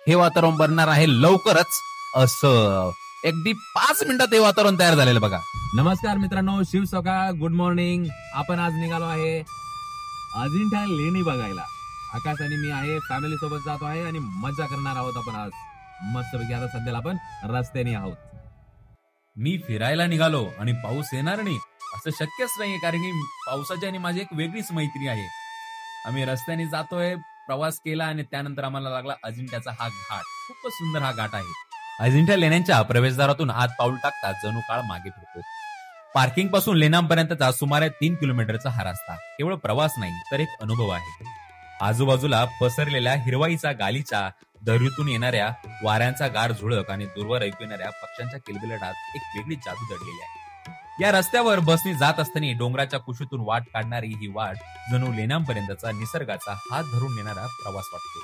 हे वातावरण बनणार आहे लवकरच असं. अगदी 5 मिनिटात हे वातावरण तयार झालेलं बघा. नमस्कार मित्रांनो, शिव सकाळ, गुड मॉर्निंग. आपण आज निघालो आहे अजिंठा लेणी बघायला. आकाश आणि मी आहे, फॅमिली सोबत जातो आहे आणि मजा करणार आहोत आपण आज मस्तपैकी. आता सध्याला आपण रस्त्याने आहोत. मी फिरायला निघालो आणि पाऊस येणार नाही असं शक्यच नाहीये, कारण की पावसाची आणि माझी एक वेगळीच मैत्री आहे. आम्ही रस्त्याने जातोय, प्रवास केला आणि त्यानंतर आम्हाला लागला अजिंठ्याचा हा घाट. खूपच सुंदर हा घाट आहे. अजिंठा लेण्यांच्या प्रवेशद्वारातून आत पाऊल टाकता जणू काळ मागे फिरतो. पार्किंग पासून लेण्यांपर्यंतचा सुमारे 3 किलोमीटरचा हा रस्ता केवळ प्रवास नाही तर एक अनुभव आहे. आजूबाजूला पसरलेल्या हिरवाईचा गालीचा, दरीतून येणाऱ्या वाऱ्यांचा गार झुळक आणि दूरवर ऐकू येणाऱ्या पक्ष्यांच्या किलबिलाटात एक वेगळी जादू दडलेली आहे. या रस्त्यावर बसनी जात असताना डोंगराच्या कुशीतून वाट काढणारी ही वाट जणू लेण्यांपर्यंतचा निसर्गाचा हात धरून नेणारा प्रवास वाटतो.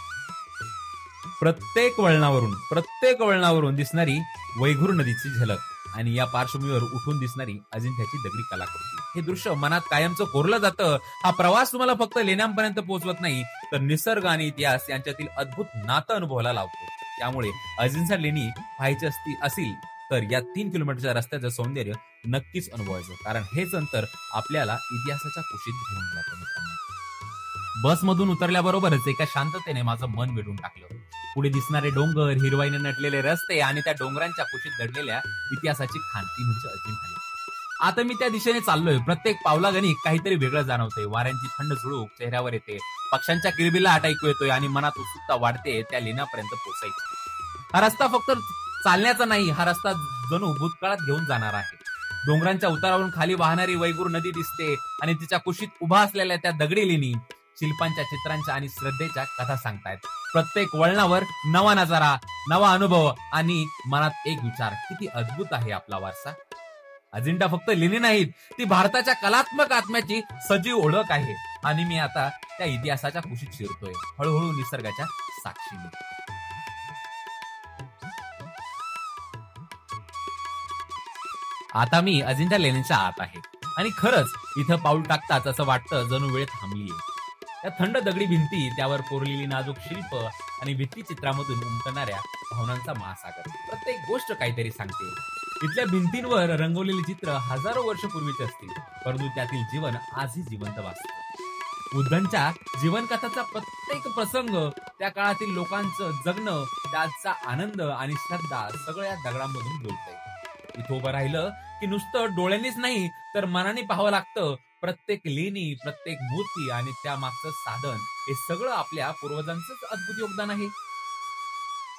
प्रत्येक वळणावरून दिसणारी वैघूर नदीची झलक आणि या पार्श्वभूमीवर उठून दिसणारी अजिंठ्याची दगडी कलाकृती, हे दृश्य मनात कायमचं कोरलं जातं. हा प्रवास तुम्हाला फक्त लेण्यांपर्यंत पोहोचवत नाही तर निसर्ग आणि इतिहास यांच्यातील अद्भुत नातं अनुभवायला लावतो. त्यामुळे अजिंठा लेणी पाहायची असेल तर या 3 किलोमीटरच्या रस्त्याचं सौंदर्य नक्कीच अनुभवायचं, कारण हेच अंतर आपल्याला इतिहासाच्या कुशीत घेऊन जातं. मित्रांनो, बसमधून उतरल्याबरोबरच एका शांततेने माझं मन वेढून टाकलं. पुढे दिसणारे डोंगर, हिरवाईने नटलेले रस्ते आणि त्या डोंगरांच्या कुशीत दडलेल्या इतिहासाची खांती म्हणजे अजिंठा. आता मी त्या दिशेने चाललोय. प्रत्येक पावलागणिक काहीतरी वेगळं जाणवतंय. वाऱ्यांची थंड झुळूक चेहऱ्यावर येते, पक्ष्यांच्या किलबिलाट ऐकू येतोय आणि मनात उत्सुकता वाढते त्या लेण्यापर्यंत पोहोचायची. हा रस्ता फक्त चालण्याचा नाही, हा रस्ता जणू भूतकाळात घेऊन जाणार आहे. डोंगरांच्या उतारावरून खाली वाहणारी वैगूर नदी दिसते आणि तिच्या कुशीत उभा असलेल्या त्या दगडी लेणी शिल्पांच्या, चित्रांच्या आणि श्रद्धेच्या कथा सांगतायत. प्रत्येक वळणावर नवा नजारा, नवा अनुभव आणि मनात एक विचार, किती अद्भुत आहे आपला वारसा. अजिंठा फक्त लेणी नाहीत, ती भारताच्या कलात्मक आत्म्याची सजीव ओळख आहे. आणि मी आता त्या इतिहासाच्या कुशीत शिरतोय, हळूहळू निसर्गाच्या साक्षीने. आता मी अजिंठा लेण्यांच्या आत आहे आणि खरंच इथं पाऊल टाकताच असं वाटतं जणू वेळ थांबलीये. त्या थंड दगडी भिंती, त्यावर कोरलेली नाजूक शिल्प आणि भित्तिचित्रामधून उमटणाऱ्या भावनांचा महासागर, प्रत्येक गोष्ट काहीतरी सांगते. इथल्या भिंतींवर रंगवलेली चित्र हजारो वर्ष पूर्वीची असतील, परंतु त्यातील जीवन आजही जिवंत वाटतं. बुद्धांच्या जीवनकथाचा प्रत्येक प्रसंग, त्या काळातील लोकांचं जगणं, त्याचा आनंद आणि श्रद्धा सगळं या दगडांमधून बोलतंय. इथं उभं राहिलं की नुसतं डोळ्यांनीच नाही तर मनाने पाहावं लागतं. प्रत्येक लेणी, प्रत्येक मूर्ती आणि त्या मागचं साधन, हे सगळं आपल्या पूर्वजांचंच अद्भुत योगदान आहे.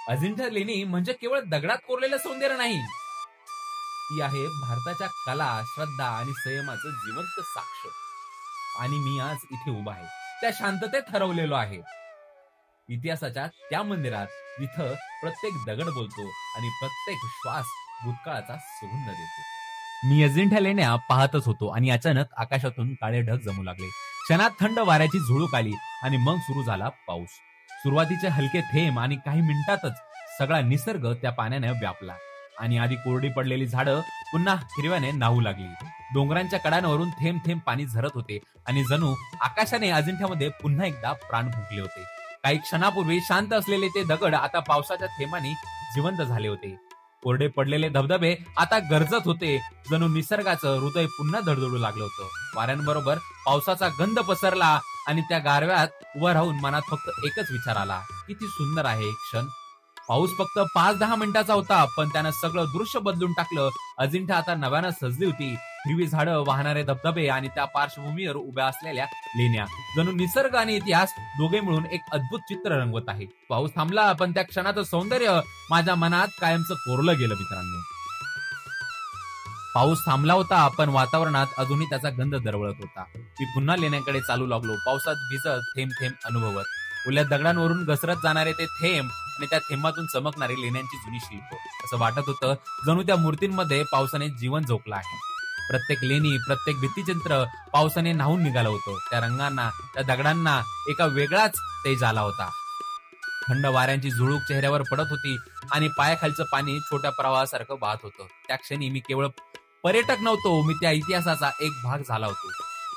अजिंठा लेणी म्हणजे केवळ दगडात कोरलेलं सौंदर्य नाही, ती आहे भारताच्या कला, श्रद्धा आणि संयमाचं जिवंत साक्ष. आणि मी आज इथे उभा आहे, त्या शांततेत हरवलेलो आहे, इतिहासाच्या त्या मंदिरात, जिथं प्रत्येक दगड बोलतो आणि प्रत्येक श्वास भूतकाळाचा सुगंध देतो. मी अजिंठा लेण्या पाहतच होतो आणि अचानक आकाशातून काळे ढग जमू लागले. क्षणात थंड वाऱ्याची झुळूक आली आणि मग सुरू झाला पाऊस. सुरुवातीचे हलके थेंब आणि काही मिनिटातच सगळा निसर्ग त्या पाण्याने व्यापला आणि आधी कोरडी पडलेली झाडं पुन्हा हिरव्याने नाहू लागली. डोंगरांच्या कडांवरून थेंब थेंब पाणी झरत होते आणि जणू आकाशाने अजिंठ्यामध्ये पुन्हा एकदा प्राण फुंकले होते. काही क्षणापूर्वी शांत असलेले ते दगड आता पावसाच्या थेंबांनी जिवंत झाले होते. कोरडे पडलेले धबधबे आता गरजत होते, जणू निसर्गाचं हृदय पुन्हा धडधडू लागलं होतं. वाऱ्यांबरोबर पावसाचा गंध पसरला आणि त्या गारव्यात उभं राहून मनात फक्त एकच विचार आला, किती सुंदर आहे एक क्षण. पाऊस फक्त 5-10 मिनिटाचा होता, पण त्यानं सगळं दृश्य बदलून टाकलं. अजिंठा आता नव्यानं सजली होती. हिरवी झाडं, वाहणारे धबधबे आणि त्या पार्श्वभूमीवर उभ्या असलेल्या लेण्या, जणू निसर्ग आणि इतिहास दोघे मिळून एक अद्भुत चित्र रंगवत आहे. पाऊस थांबला, पण त्या क्षणाचं सौंदर्य माझ्या मनात कायमचं कोरलं गेलं. मित्रांनो, पाऊस थांबला होता, पण वातावरणात अजूनही त्याचा गंध दरवळत होता. मी पुन्हा लेण्याकडे चालू लागलो, पावसात भिजत, थेंब थेंब अनुभवत. ओल्या दगडांवरून घसरत जाणारे ते थेंब आणि त्या थेंबातून चमकणारी लेण्यांची जुनी शिल्प, असं वाटत होतं जणू त्या मूर्तींमध्ये पावसाने जीवन झोकलं आहे. प्रत्येक लेणी, प्रत्येक भित्तिचित्र पावसाने न्हावून निघालं होतं. त्या रंगांना, त्या दगडांना एका वेगळाच तेज आला होता. थंड वाऱ्यांची झुळूक चेहऱ्यावर पडत होती आणि पायाखालचं पाणी छोट्या प्रवाहासारखं वाहत होतं. त्या क्षणी मी केवळ पर्यटक नव्हतो, मी त्या इतिहासाचा एक भाग झाला होतो.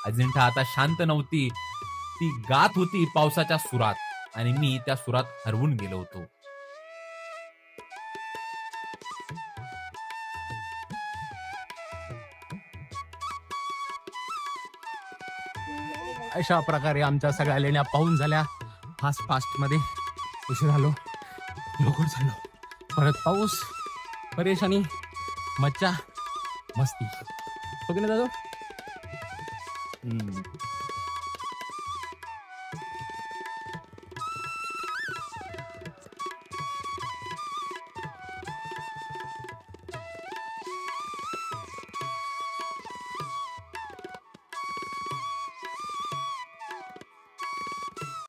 अजिंठा आता शांत नव्हती, ती गात होती पावसाच्या सुरात आणि मी त्या सुरात हरवून गेलो होतो. अशा प्रकारे आमच्या सगळ्या लेण्या पाहून झाल्या. फास्ट मध्ये उशीर आलो, लवकर झालो. परत पाऊस, परेशानी, मज्जा, मस्ती. हो की नाही दादू?